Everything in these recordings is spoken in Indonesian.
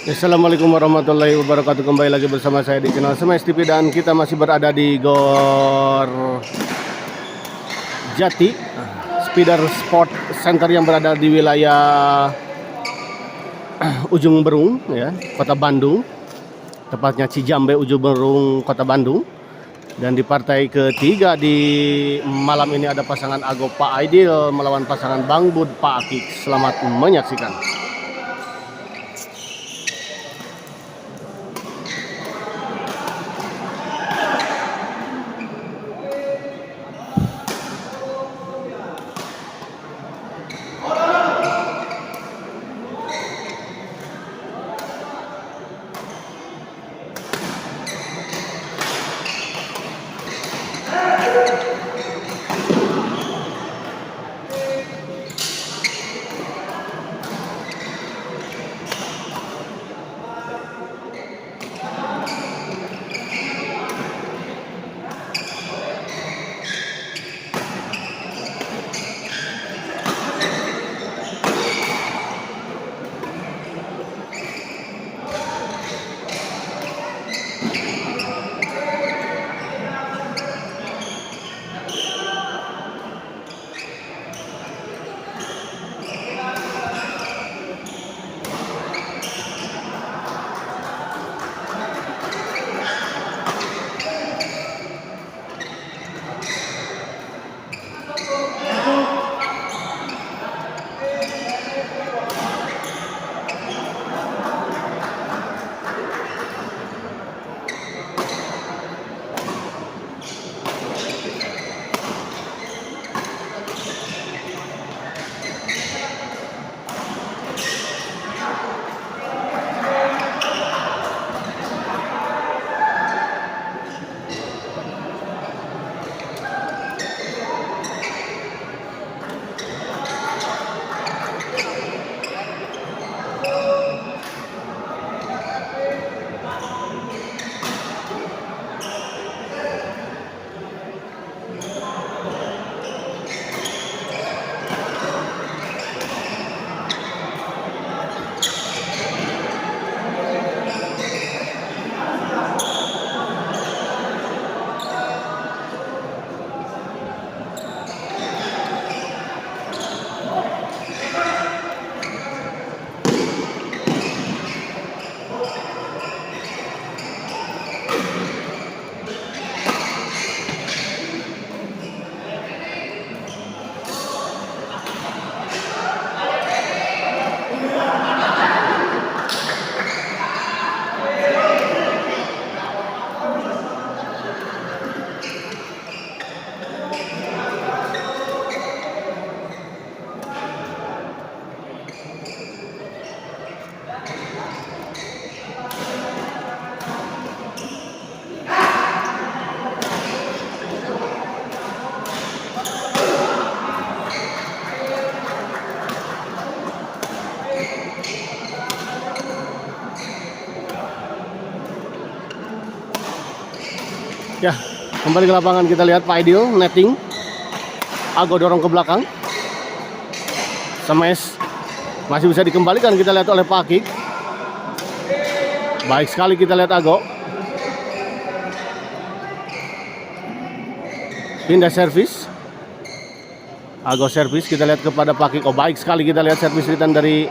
Assalamualaikum warahmatullahi wabarakatuh. Kembali lagi bersama saya di channel Smash TV dan kita masih berada di Gor Jati Speeder Sport Center yang berada di wilayah Ujung Berung ya, Kota Bandung. Tepatnya Cijambe Ujung Berung, Kota Bandung. Dan di partai ketiga di malam ini ada pasangan Ago Pak Aidil melawan pasangan Bang Bud Pak Akik. Selamat menyaksikan. Ya, kembali ke lapangan kita lihat Pak Aidil netting. Ago dorong ke belakang. Smash masih bisa dikembalikan, kita lihat oleh Pak Akik. Baik sekali kita lihat Ago. Pindah servis. Ago servis, kita lihat kepada Pak Akik. Oh, baik sekali kita lihat servis return dari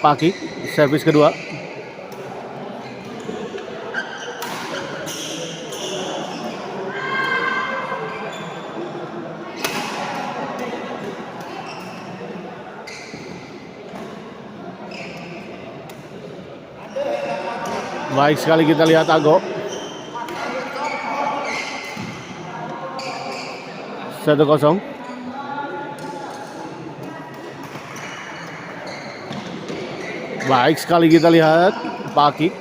Pak Akik. Servis kedua. Baik sekali kita lihat Ago. 1-0. Baik sekali kita lihat Pak Akik.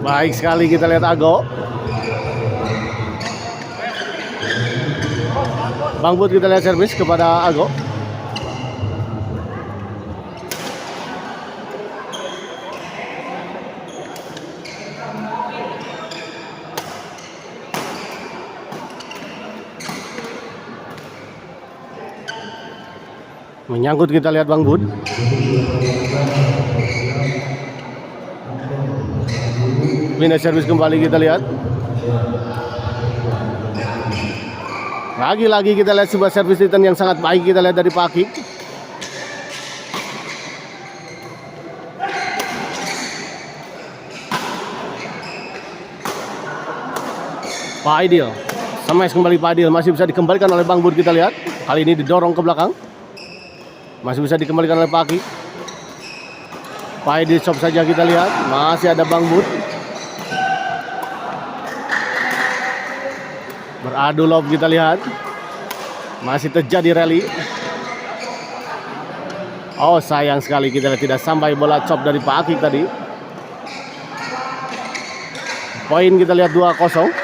Baik sekali kita lihat Ago. Bang Bud kita lihat servis kepada Ago. Menyangkut, kita lihat Bang Bud. Pindah servis kembali, kita lihat. Lagi-lagi kita lihat sebuah servis return yang sangat baik, kita lihat dari Pak Akik. Pak Aidil, smash kembali Pak Aidil, masih bisa dikembalikan oleh Bang Bud, kita lihat. Kali ini didorong ke belakang. Masih bisa dikembalikan oleh Pak Akik. Pak Aidil stop saja, kita lihat. Masih ada Bang Bud. Beradu lob, kita lihat. Masih terjadi rally. Oh, sayang sekali kita lihat tidak sampai bola chop dari Pak Akik tadi. Poin kita lihat 2-0.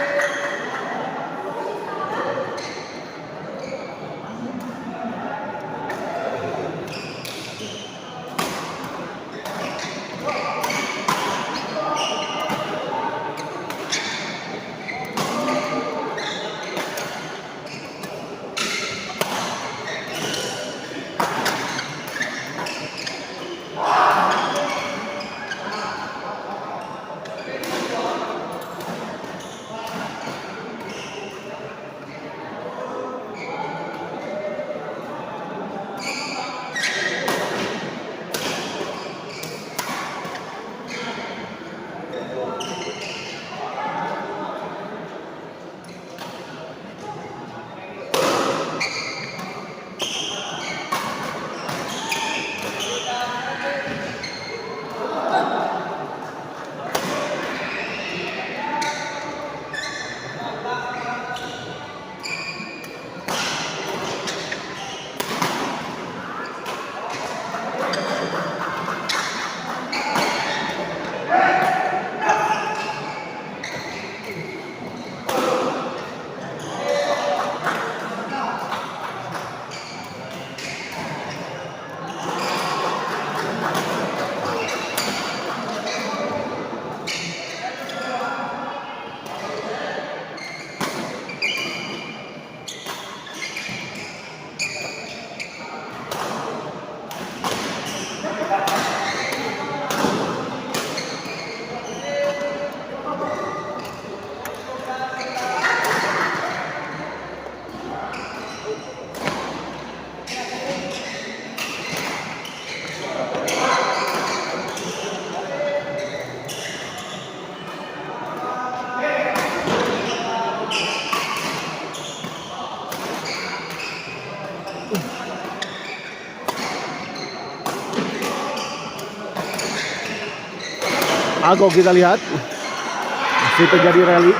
Ago, kita lihat masih terjadi rally.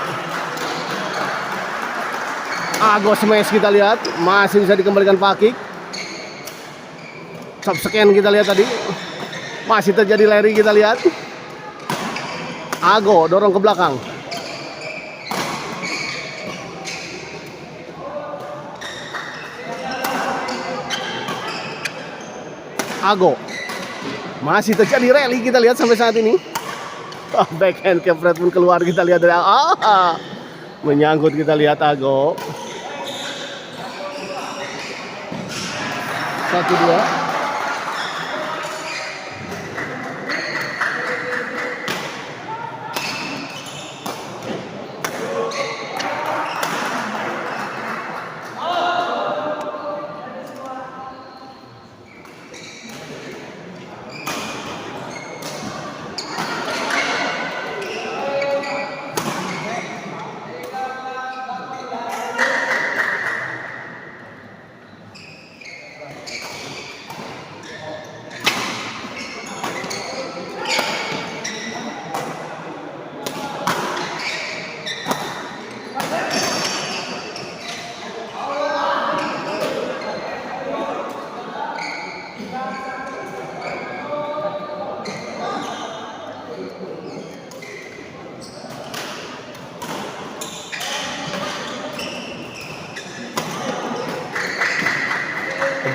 Ago smash, kita lihat masih bisa dikembalikan Pak Akik. Chop scan, kita lihat tadi masih terjadi rally, kita lihat. Ago dorong ke belakang. Ago masih terjadi rally, kita lihat sampai saat ini. Oh, backhand ke Fred pun keluar, kita lihat dari menyangkut, kita lihat Ago. 1-2.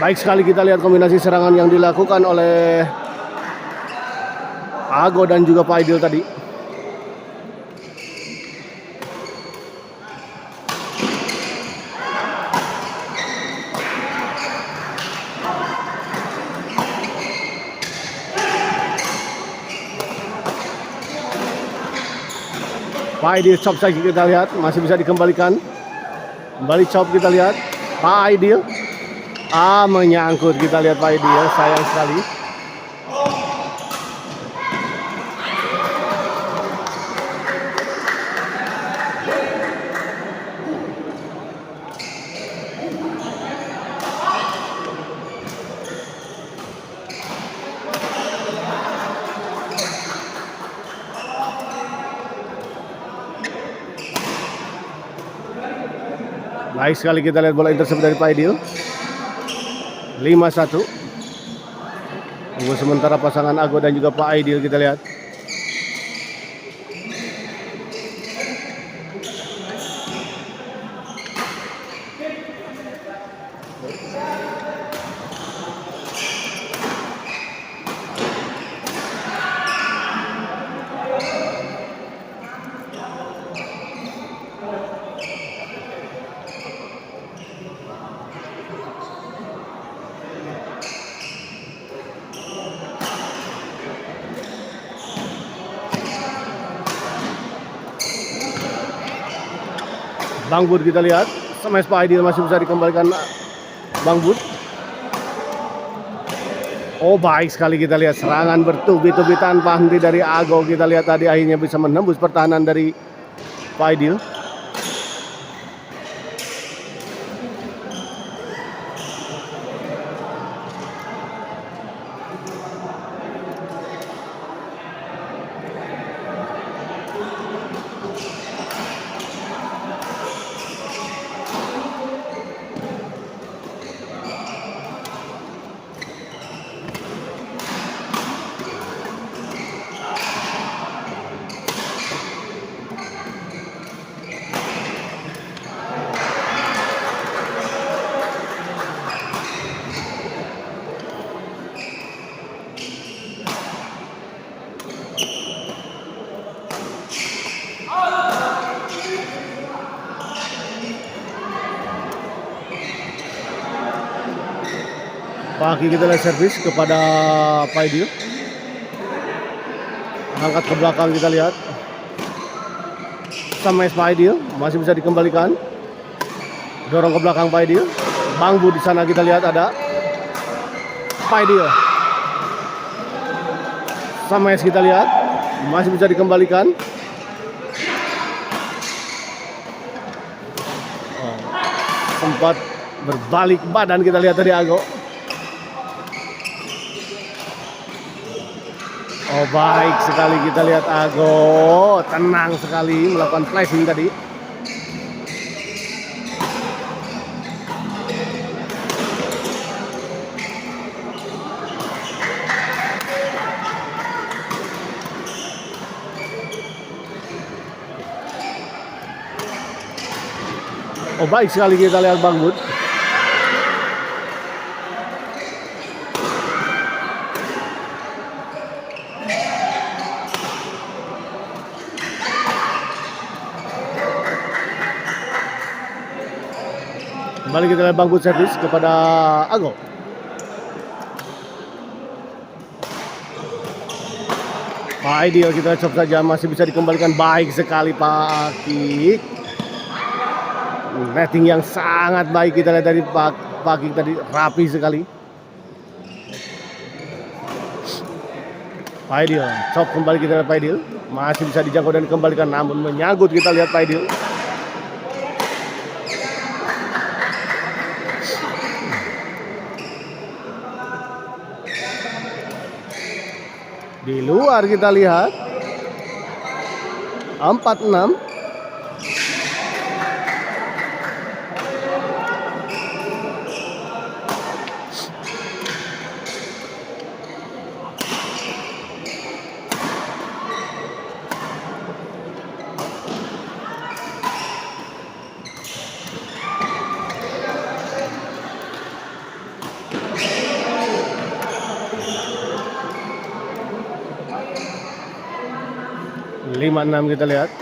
Baik sekali kita lihat kombinasi serangan yang dilakukan oleh Ago dan juga Pak Aidil tadi. Pak Aidil chop lagi kita lihat, masih bisa dikembalikan. Kembali chop kita lihat. Pak Aidil. Menyangkut kita lihat Pak Aidil, sayang sekali. Baik sekali kita lihat bola intercept dari Pak Aidil. 5-1. Tunggu sementara pasangan Ago dan juga Pak Aidil kita lihat. Bang Bud kita lihat, smash Pak Aidil masih bisa dikembalikan Bang Bud. Baik sekali kita lihat serangan bertubi-tubi tanpa henti dari Ago. Kita lihat tadi akhirnya bisa menembus pertahanan dari Pak Aidil. Pagi kita lihat servis kepada Pak Aidil. Angkat ke belakang kita lihat. Sama Pak Aidil masih bisa dikembalikan. Dorong ke belakang Pak Aidil. Bang Bu di sana kita lihat ada Pak Aidil. Sama kita lihat masih bisa dikembalikan. Sempat berbalik badan kita lihat dari Ago. Baik sekali kita lihat Ago, tenang sekali melakukan flashing tadi. Baik sekali kita lihat Bang Bud. Kembali kita lihat Bang Bud servis kepada Ago. Pak Aidil kita cop saja masih bisa dikembalikan. Baik sekali Pak Kik. Netting yang sangat baik kita lihat dari Pak Kik tadi, rapi sekali. Pak Aidil cop kembali kita lihat Pak Aidil. Masih bisa dijangkau dan dikembalikan, namun menyangkut kita lihat Pak Aidil. Di luar kita lihat 4-6. Lima enam kita lihat.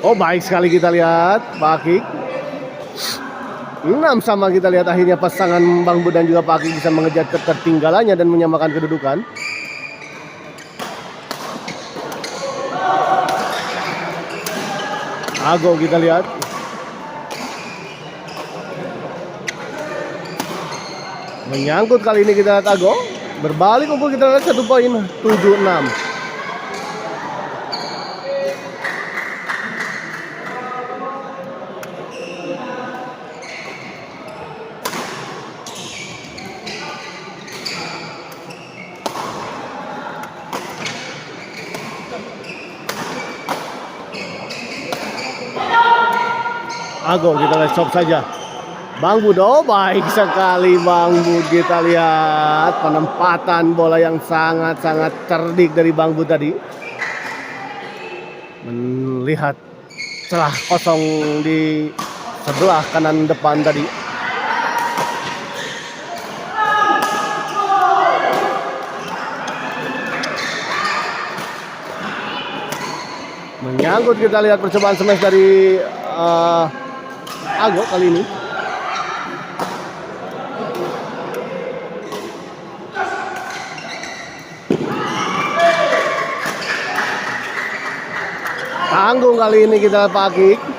Baik sekali kita lihat Pak Kik. 6 sama kita lihat akhirnya pasangan Bang Bud dan juga Pak Aki bisa mengejar ketertinggalannya dan menyamakan kedudukan. Ago kita lihat. Menyangkut kali ini kita lihat Ago. Berbalik kumpul kita lihat 1 poin 7-6. Ago kita lihat stop saja. Bang Bud, oh baik sekali Bang Bud, kita lihat penempatan bola yang sangat-sangat cerdik dari Bang Bud tadi. Melihat celah kosong di sebelah kanan depan tadi. Menyangkut kita lihat percobaan smash dari Ago kali ini. Tanggung kali ini kita pakai.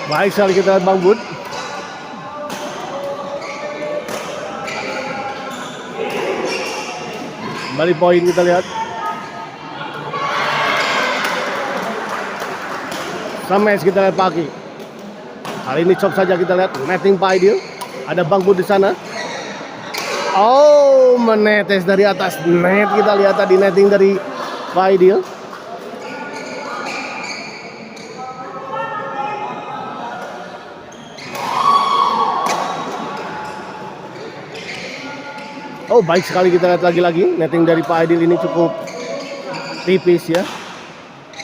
Baik sekali kita lihat Bang Bud. Kembali poin kita lihat. Smash kita lihat Paki. Kali ini chop saja kita lihat. Netting Pak Aidil. Ada Bang Bud di sana. Oh, menetes dari atas net. Kita lihat tadi netting dari Pak Aidil. Oh, baik sekali kita lihat lagi-lagi. Netting dari Pak Aidil ini cukup tipis ya.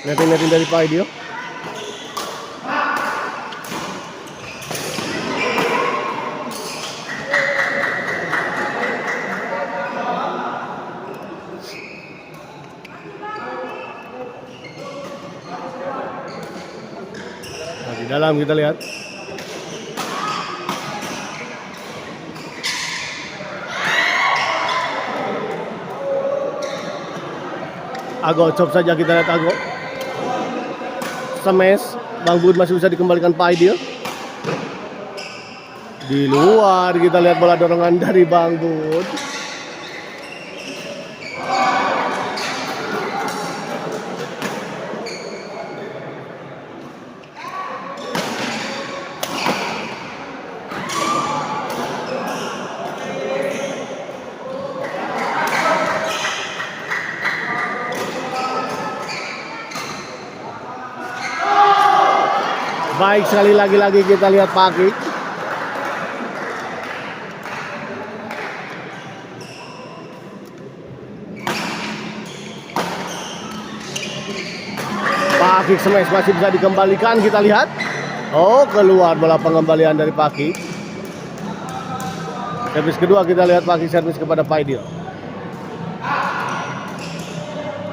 Netting dari Pak Aidil. Nah, di dalam kita lihat. Ago chop saja kita lihat Ago. Smash. Bang Bud masih bisa dikembalikan Pak Aidil. Di luar kita lihat bola dorongan dari Bang Bud. Baik sekali lagi kita lihat Paki. Paki smash masih bisa dikembalikan kita lihat. Oh, keluar bola pengembalian dari Paki. Servis kedua kita lihat Paki servis kepada Pak Aidil.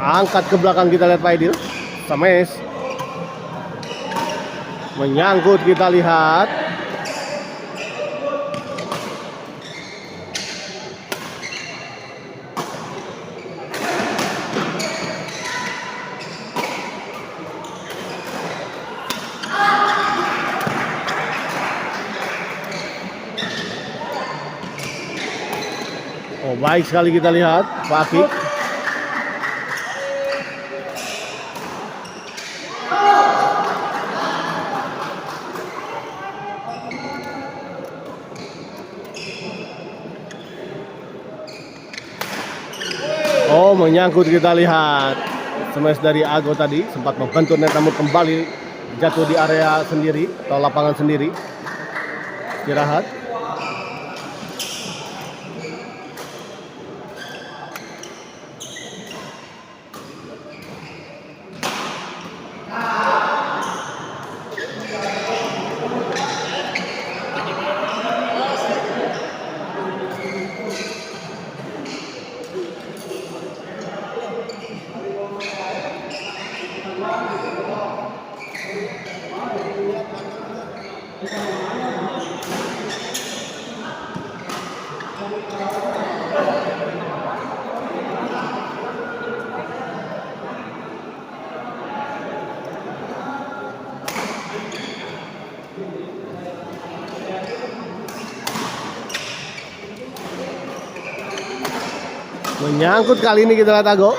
Angkat ke belakang kita lihat Pak Aidil. Smash. Menyangkut kita lihat. Oh, baik sekali kita lihat Pak Aki. Oh, menyangkut kita lihat. Smash dari Ago tadi sempat membentur net namun kembali jatuh di area sendiri atau lapangan sendiri. Istirahat. Menyangkut kali ini kita lihat Ago.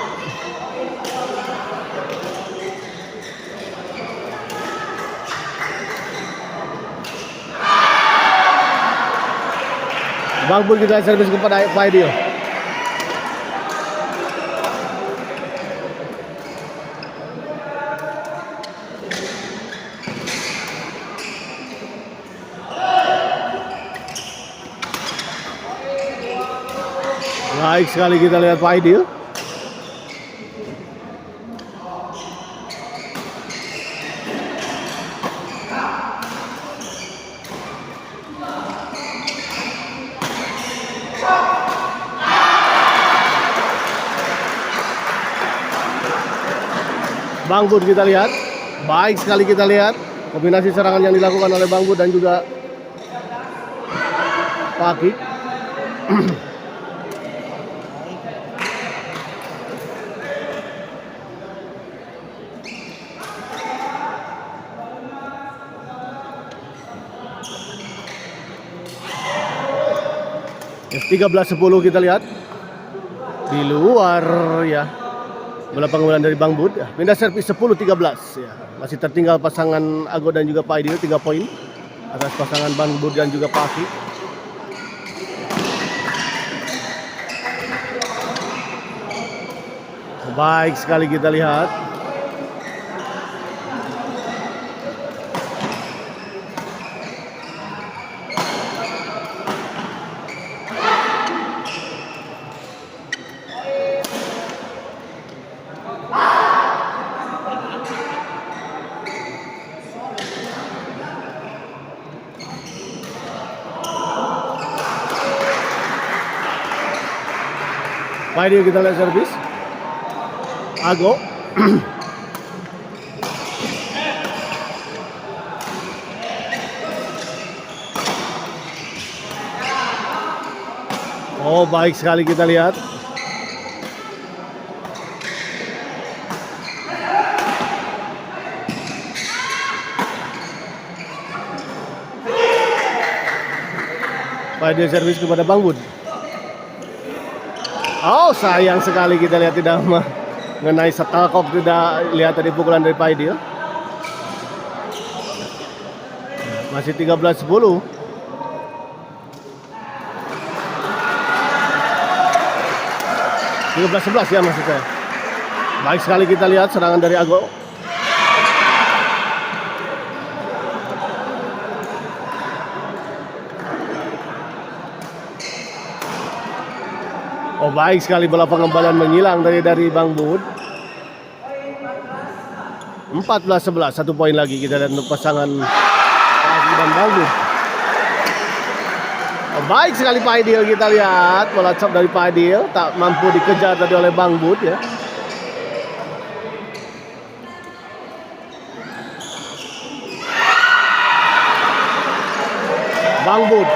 Bang Bud kita servis kepada Pak Aidil. Baik sekali kita lihat Pak Aidil. Bang Bud kita lihat. Baik sekali kita lihat kombinasi serangan yang dilakukan oleh Bang Bud dan juga Pak Akik. F13-10 kita lihat di luar ya, bola pengumpulan dari Bang Bud ya. Pindah servis 10-13 ya. Masih tertinggal pasangan Ago dan juga Pak Aidil 3 poin atas pasangan Bang Bud dan juga Pak Aki. Baik sekali kita lihat. Pak Aidil kita lihat servis. Ago. Oh, baik sekali kita lihat. Pak Aidil servis kepada Bang Bud. Oh, sayang sekali kita lihat tidak mengenai shuttlecock, tidak lihat tadi pukulan dari Pak Aidil. Masih 13-10. Tiga 11 ya maksud saya. Baik sekali kita lihat serangan dari Ago. Oh, baik sekali bola pengembalian menghilang dari Bang Bud. 14-11, 1 poin lagi kita lihat untuk pasangan Aki dan Bang Bud. Oh, baik sekali Pak Aidil kita lihat bola chop dari Pak Aidil, tak mampu dikejar tadi oleh Bang Bud ya. Bang Bud,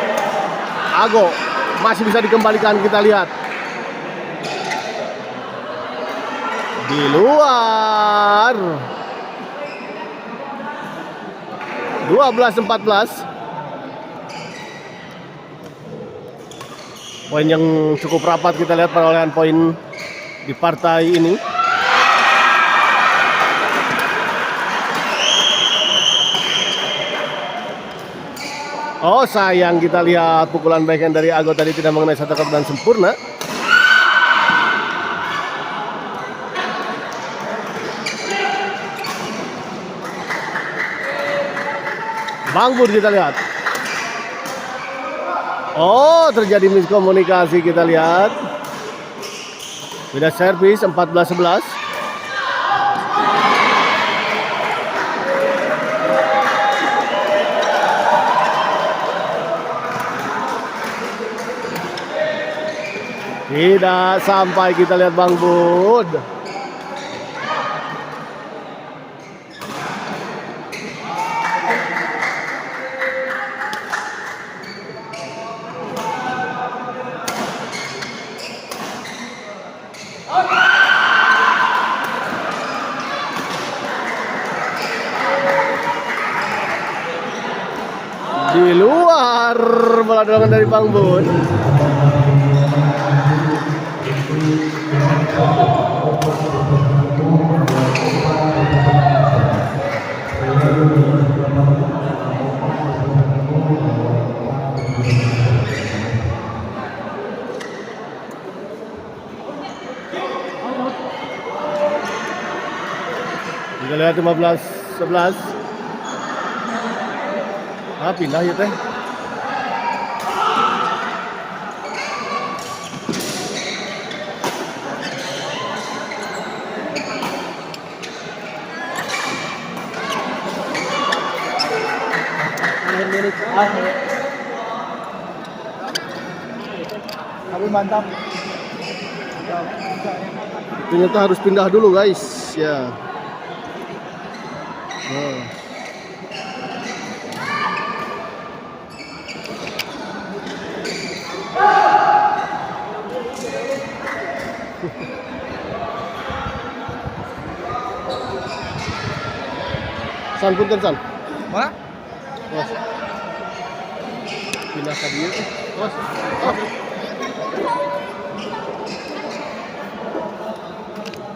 Ago masih bisa dikembalikan, kita lihat. Di luar 12-14. Poin yang cukup rapat kita lihat perolehan poin di partai ini. Oh, sayang kita lihat pukulan backhand dari Ago tadi tidak mengenai shuttlecock dan sempurna. Bang Bud kita lihat. Oh, terjadi miskomunikasi kita lihat. Beda servis 14-11. Tidak sampai kita lihat Bang Bud. Di luar bola dorongan dari Bang Bud. Kita lihat 15-11. Pindah ya teh. Tapi mantap. Ternyata harus pindah dulu guys ya. San punten san. Mana? Bos. Pindah ke dia. Bos. Oh.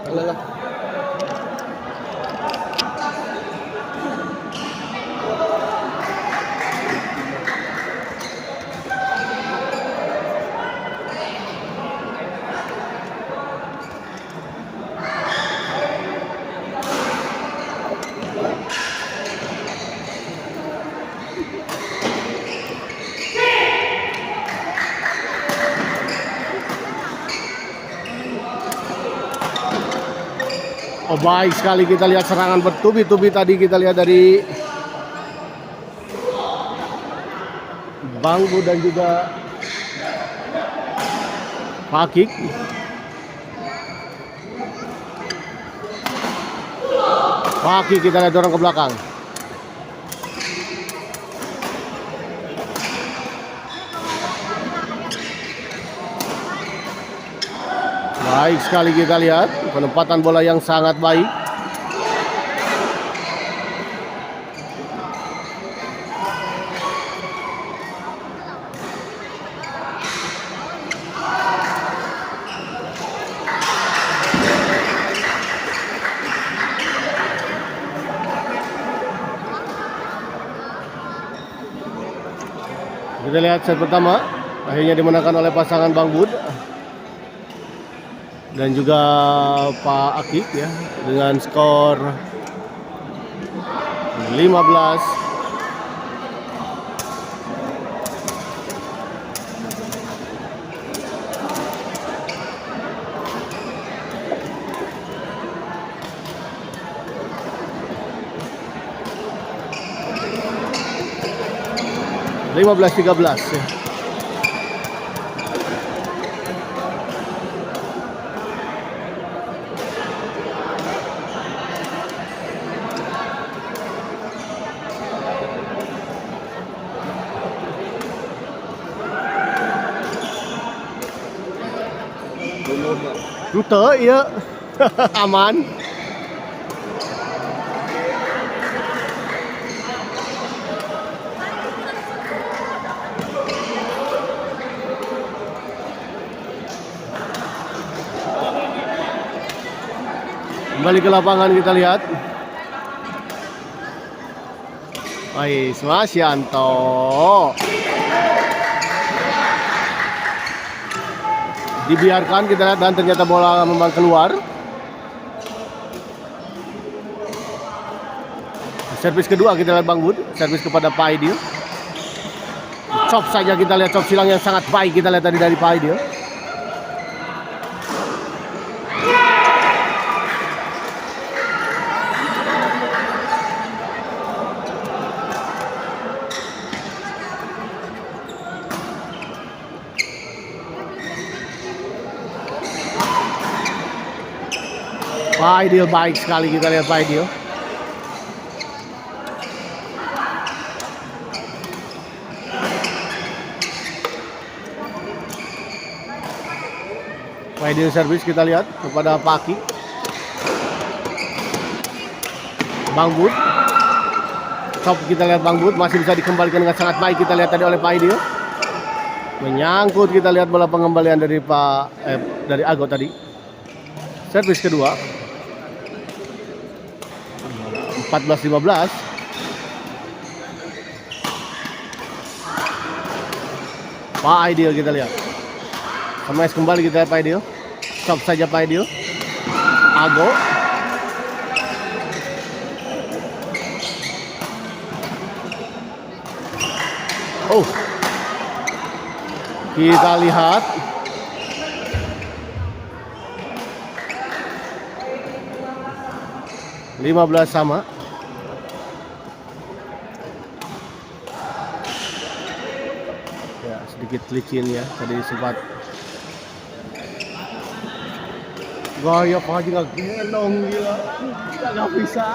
Alah. Oh baik sekali, kita lihat serangan bertubi-tubi tadi kita lihat dari Bang Bud dan juga Pak Kik. Pak Kik kita lihat dorong ke belakang. Baik sekali kita lihat penempatan bola yang sangat baik. Kita lihat set pertama akhirnya dimenangkan oleh pasangan Bang Bud dan juga Pak Akik ya dengan skor 15. Lima belas 13 ya. Ente ya. Aman. Kembali ke lapangan kita lihat. Baik, Mas Yanto. Dibiarkan kita lihat dan ternyata bola memang keluar. Servis kedua kita lihat Bang Bud, servis kepada Pak Aidil. Chop saja kita lihat, chop silang yang sangat baik kita lihat tadi dari Pak Aidil. Pak Aidil baik sekali kita lihat Pak Aidil. Pak Aidil servis kita lihat kepada Pak Aki. Bang Bud. Top kita lihat Bang Bud masih bisa dikembalikan dengan sangat baik, kita lihat tadi oleh Pak Aidil. Menyangkut, kita lihat bola pengembalian dari dari Ago tadi. Servis kedua. 14-15. Pak Aidil kita lihat. Smash kembali kita lihat Pak Aidil. Stop saja Pak Aidil. Ago. Oh. Kita lihat. Lima belas sama. Ya, sedikit licin ya. Tadi sempat gaya Pak Haji nggak genong gila. Nggak bisa.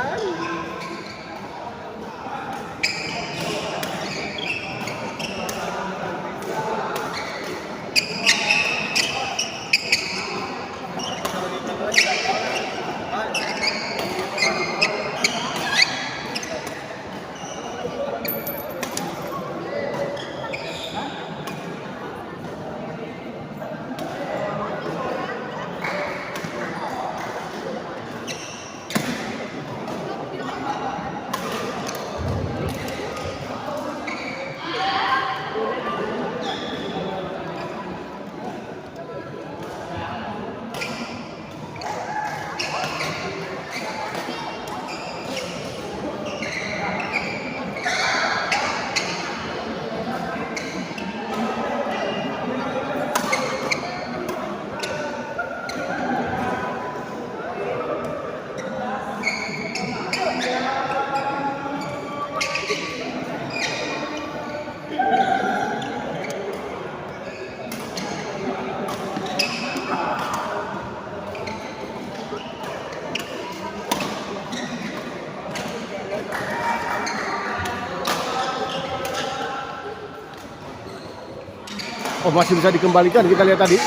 Oh, masih bisa dikembalikan, kita lihat tadi.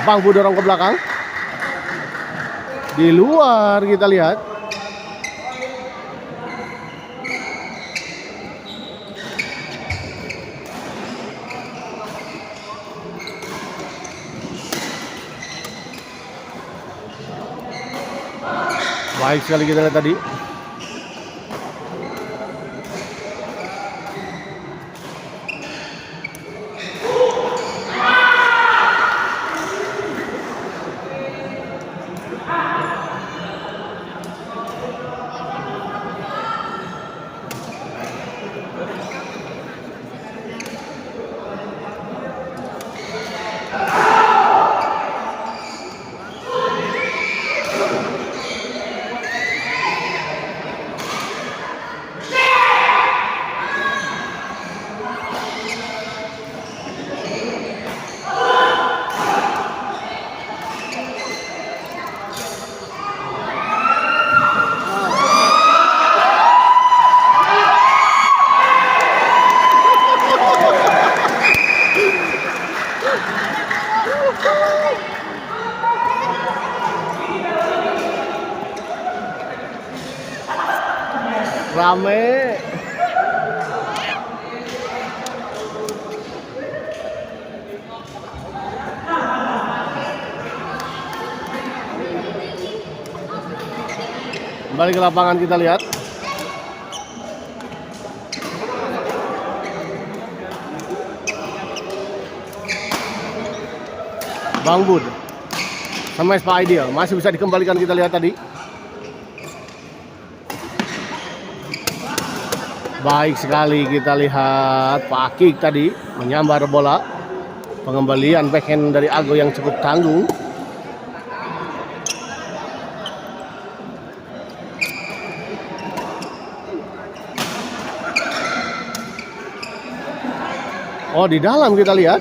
Bang Bu dorong ke belakang. Di luar kita lihat. Baik sekali kita lihat tadi. Rame. Kembali ke lapangan kita lihat. Bang Bud sama Pak Aidil masih bisa dikembalikan, kita lihat tadi. Baik sekali kita lihat Pak Kik tadi menyambar bola. Pengembalian backhand dari Ago yang cukup tangguh. Oh, di dalam kita lihat.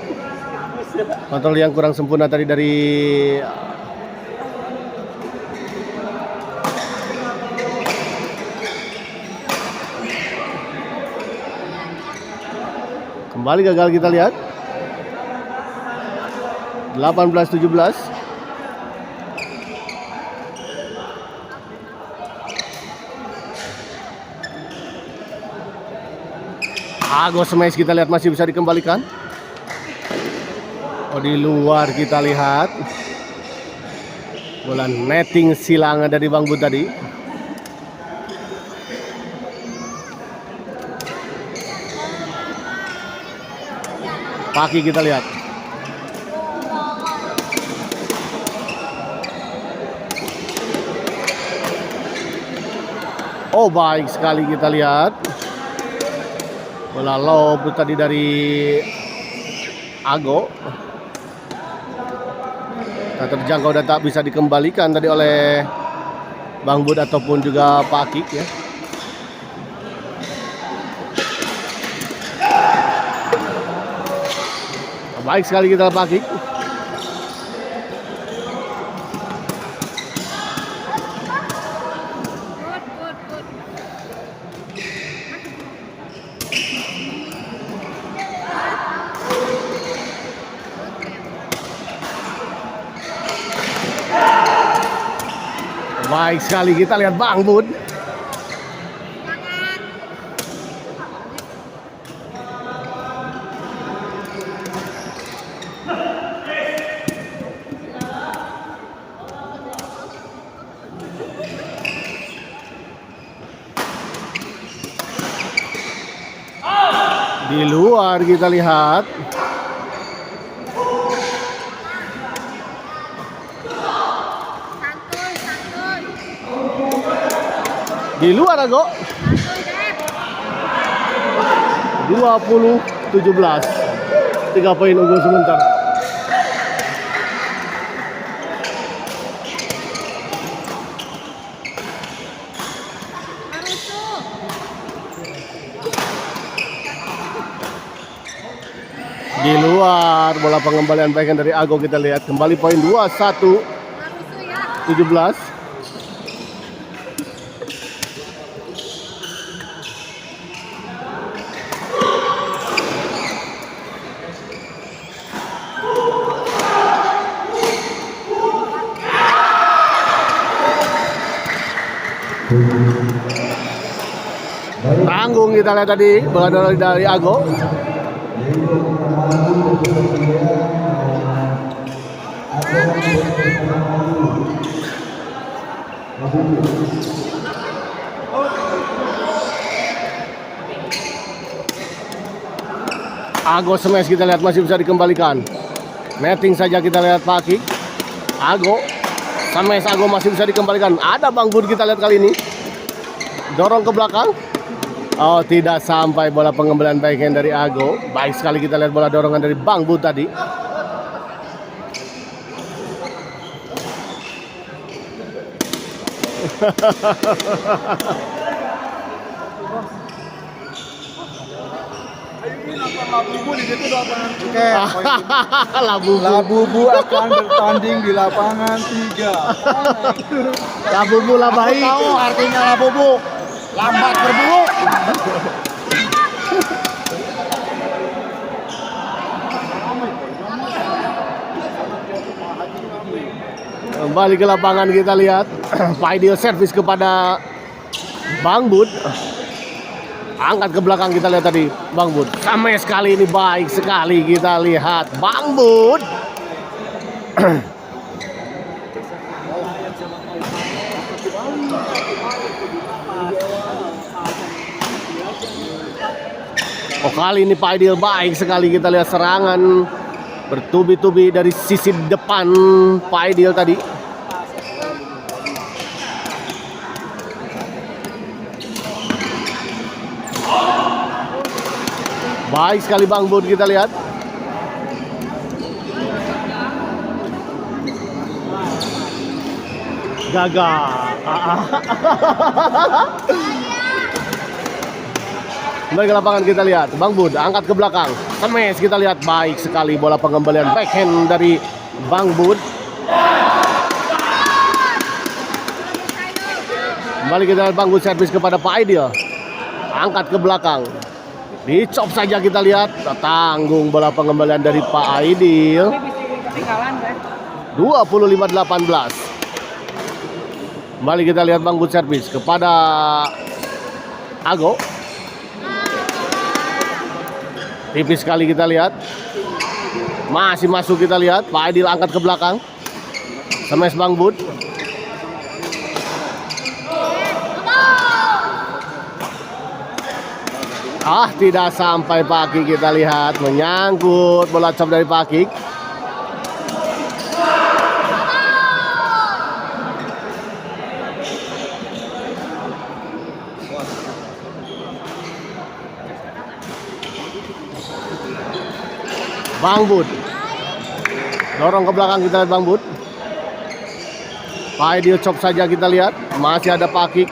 Kontrol yang kurang sempurna tadi dari kembali gagal kita lihat. 18-17. Ago smash kita lihat masih bisa dikembalikan. Oh, di luar kita lihat. Bola netting silang dari Bang Bud tadi. Paki kita lihat. Oh, baik sekali kita lihat. Bola lob tadi dari Ago. Tak terjangkau dan tak bisa dikembalikan tadi oleh Bang Bud ataupun juga Pak Akik ya. Baik sekali kita Pak Akik. Baik sekali kita lihat Bang Bud. Di luar kita lihat. Di luar Ago. 20-17. 3 poin unggul sebentar. Di luar bola pengembalian baikan dari Ago kita lihat kembali poin 21-17. Tanggung kita lihat tadi bola dari Ago. Ago smash kita lihat masih bisa dikembalikan. Netting saja kita lihat Pak Akik. Ago smash Ago masih bisa dikembalikan. Ada Bang Bud kita lihat kali ini. Dorong ke belakang. Oh, tidak sampai bola pengembalian baikan dari Ago. Baik sekali kita lihat bola dorongan dari Bang Bud tadi. Labubu akan bertanding di lapangan 3. Labubu lah baik. Tahu artinya labubu. Lambat berbubuk. Kembali ke lapangan kita lihat. Ideal service kepada Bang Bud. Angkat ke belakang kita lihat tadi Bang Bud. Sampai sekali ini baik sekali kita lihat Bang Bud. Oh, kali ini Pak Aidil baik sekali kita lihat serangan bertubi-tubi dari sisi depan Pak Aidil tadi. Baik sekali Bang Bud kita lihat. Gagal. Kembali ke lapangan kita lihat Bang Bud angkat ke belakang. Smash kita lihat baik sekali bola pengembalian backhand dari Bang Bud. Kembali kita lihat Bang Bud servis kepada Pak Aidil. Angkat ke belakang. Dicop saja kita lihat. Tanggung bola pengembalian dari Pak Aidil. 25-18. Kembali kita lihat Bang Bud servis kepada Ago. Tipis sekali kita lihat. Masih masuk kita lihat. Pak Aidil angkat ke belakang. Smash Bang Bud. Tidak sampai Pak Akik, kita lihat menyangkut bola chop dari Pak Akik. Bang Bud dorong ke belakang, kita lihat Bang Bud. Pak Aidil chop saja, kita lihat masih ada Pak Akik.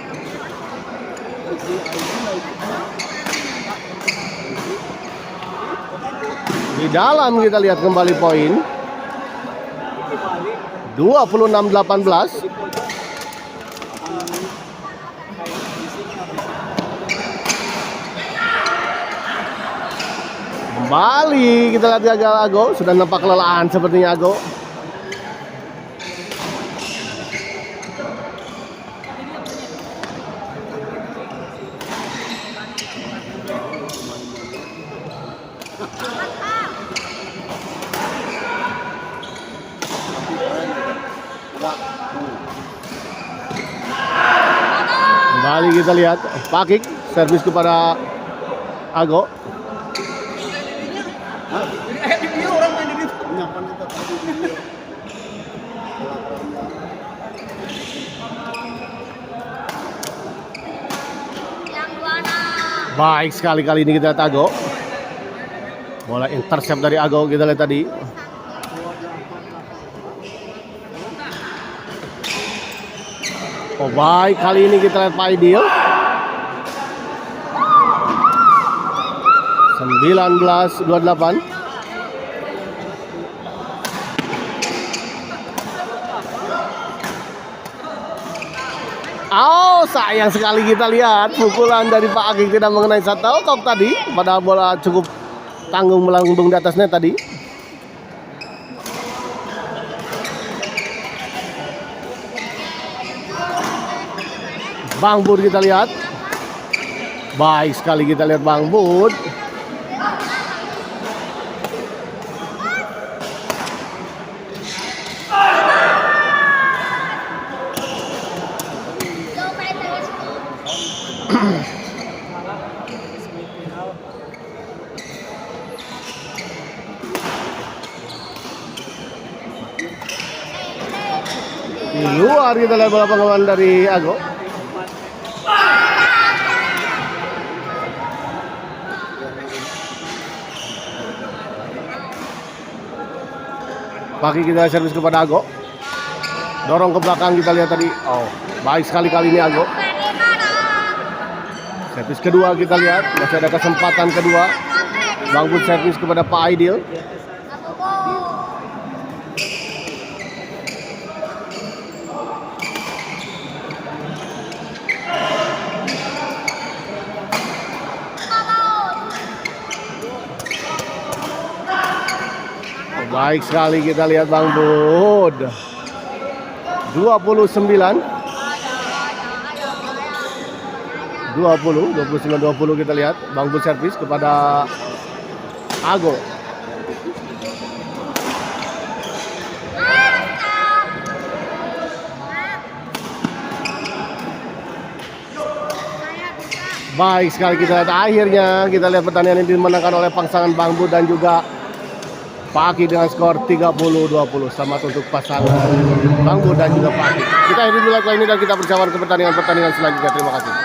Di dalam kita lihat kembali poin 26-18. Kembali kita lihat gagal Ago, sudah nampak kelelahan sepertinya Ago. Kembali kita lihat Pak Akik servis kepada Ago. Baik sekali kali ini kita lihat Ago. Bola intercept dari Ago kita lihat tadi. Oh baik, kali ini kita lihat Pak Aidil. 19-28. Oh, sayang sekali kita lihat pukulan dari Pak Akik tidak mengenai shuttlecock tadi. Padahal bola cukup tanggung melambung di atasnya tadi. Bang Bud kita lihat. Baik sekali kita lihat Bang Bud. Di luar kita lihat bola pengaman dari Ago. Pagi kita servis kepada Ago. Dorong ke belakang kita lihat tadi. Oh, baik sekali kali ini Ago. Servis kedua kita lihat, masih ada kesempatan kedua. Bang Bud servis kepada Pak Aidil. Baik sekali kita lihat Bang Bud. 29 kita lihat Bang Bud servis kepada Ago. Baik sekali kita lihat, akhirnya kita lihat pertandingan ini dimenangkan oleh pasangan Bang Bud dan juga Pak Akik dengan skor 30-20. Selamat untuk pasangan Bang Bud dan juga Pak Akik. Kita akhiri dulu live ini dan kita berjalan ke pertandingan selanjutnya. Terima kasih.